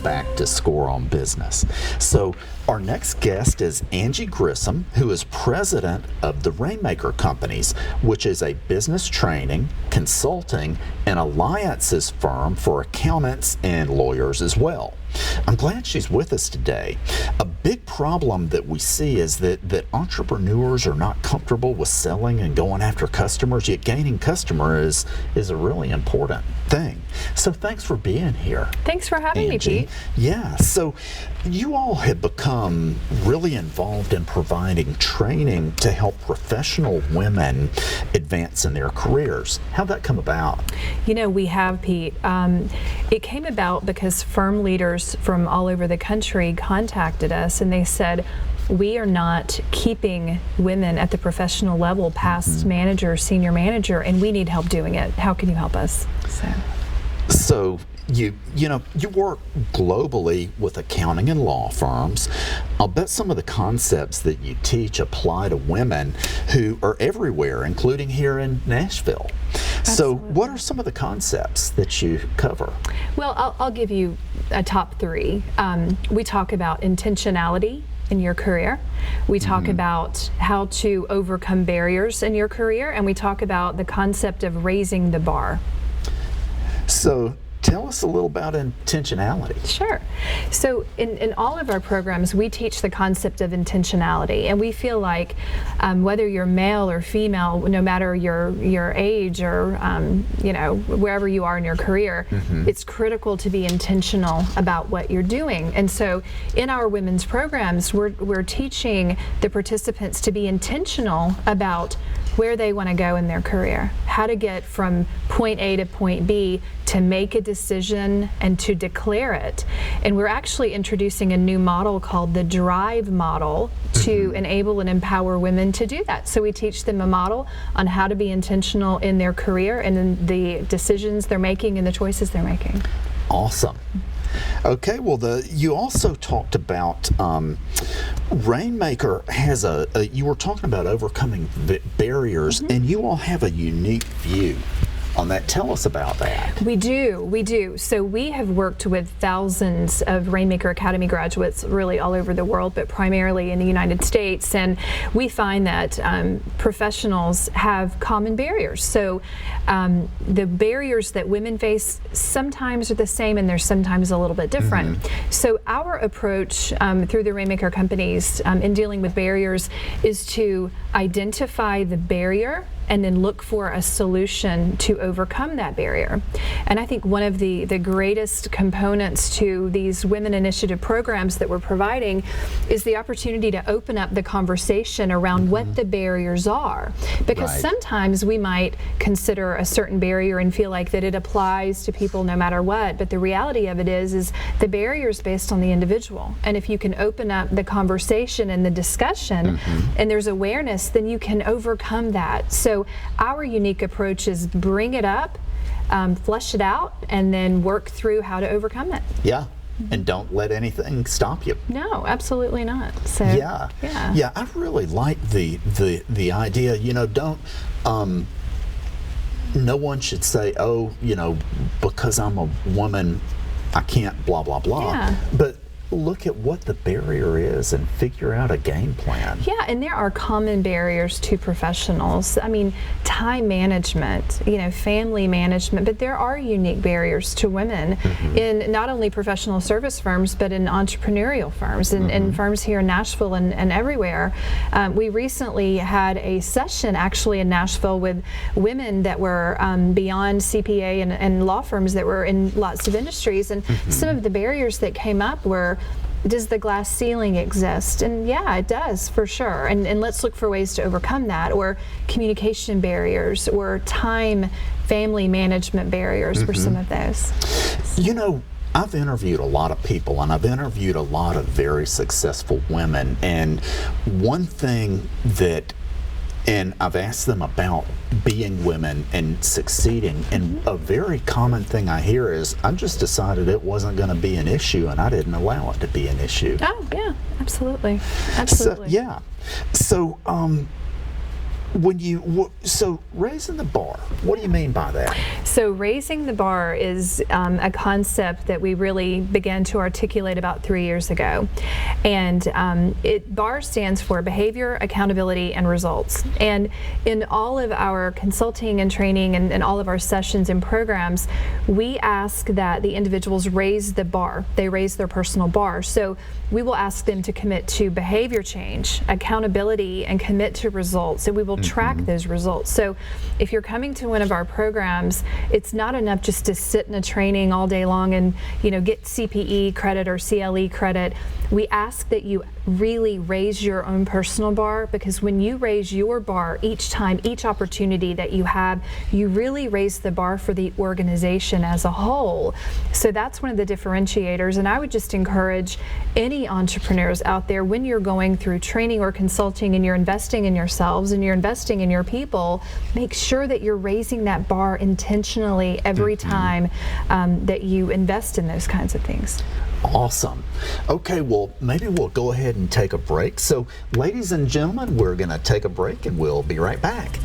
back to score on business. So our next guest is Angie Grissom, who is president of the Rainmaker Companies, which is a business training, consulting, and alliances firm for accountants and lawyers as well. I'm glad she's with us today. A big problem that we see is that entrepreneurs are not comfortable with selling and going after customers, yet gaining customers is a really important thing. So thanks for being here. Thanks for having Angie. me, Pete. Yeah, so you all have become really involved in providing training to help professional women advance in their careers. How'd that come about? You know, we have, Pete. It came about because firm leaders from all over the country contacted us and they said, we are not keeping women at the professional level past manager, senior manager, and we need help doing it. How can you help us? So you work globally with accounting and law firms. I'll bet some of the concepts that you teach apply to women who are everywhere, including here in Nashville. Absolutely. So what are some of the concepts that you cover? Well, I'll give you a top three. We talk about intentionality in your career. We talk about how to overcome barriers in your career, and we talk about the concept of raising the bar. So tell us a little about intentionality. Sure. So in all of our programs, we teach the concept of intentionality, and we feel like whether you're male or female, no matter your age or wherever you are in your career, it's critical to be intentional about what you're doing. And so in our women's programs, we're teaching the participants to be intentional about where they want to go in their career, how to get from point A to point B, to make a decision and to declare it. And we're actually introducing a new model called the Drive model to enable and empower women to do that. So we teach them a model on how to be intentional in their career and in the decisions they're making and the choices they're making. Awesome. Okay, well, you also talked about Rainmaker has you were talking about overcoming barriers, and you all have a unique view on that. Tell us about that. We do. So we have worked with thousands of Rainmaker Academy graduates really all over the world, but primarily in the United States. And we find that professionals have common barriers. So the barriers that women face sometimes are the same and they're sometimes a little bit different. So our approach through the Rainmaker Companies in dealing with barriers is to identify the barrier and then look for a solution to overcome that barrier. And I think one of the greatest components to these women initiative programs that we're providing is the opportunity to open up the conversation around what the barriers are. Because sometimes we might consider a certain barrier and feel like that it applies to people no matter what, but the reality of it is the barrier is based on the individual. And if you can open up the conversation and the discussion and there's awareness, then you can overcome that. So our unique approach is bring it up, flesh it out, and then work through how to overcome it. Yeah. And don't let anything stop you. No, absolutely not. So yeah. I really like the idea. Don't no one should say, oh, because I'm a woman, I can't blah blah blah. Yeah. But look at what the barrier is and figure out a game plan. Yeah, and there are common barriers to professionals. I mean, time management, family management, but there are unique barriers to women in not only professional service firms, but in entrepreneurial firms and firms here in Nashville and everywhere. We recently had a session actually in Nashville with women that were beyond CPA and law firms that were in lots of industries, and some of the barriers that came up were, does the glass ceiling exist? And yeah, it does for sure. And let's look for ways to overcome that, or communication barriers, or time, family management barriers were some of those. I've interviewed a lot of people, and I've interviewed a lot of very successful women, and one thing and I've asked them about being women and succeeding, and a very common thing I hear is, I just decided it wasn't going to be an issue and I didn't allow it to be an issue. Oh yeah, absolutely. So So raising the bar, what do you mean by that? So raising the bar is a concept that we really began to articulate about 3 years ago. And BAR stands for Behavior, Accountability, and Results. And in all of our consulting and training and all of our sessions and programs, we ask that the individuals raise the bar. They raise their personal bar. So we will ask them to commit to behavior change, accountability, and commit to results. So we will track those results. So if you're coming to one of our programs, it's not enough just to sit in a training all day long and get CPE credit or CLE credit. We ask that you really raise your own personal bar, because when you raise your bar each time, each opportunity that you have, you really raise the bar for the organization as a whole. So that's one of the differentiators, and I would just encourage any entrepreneurs out there, when you're going through training or consulting and you're investing in yourselves and you're investing in your people, make sure that you're raising that bar intentionally every time that you invest in those kinds of things. Awesome. Okay, well, maybe we'll go ahead and take a break. So, ladies and gentlemen, we're going to take a break and we'll be right back.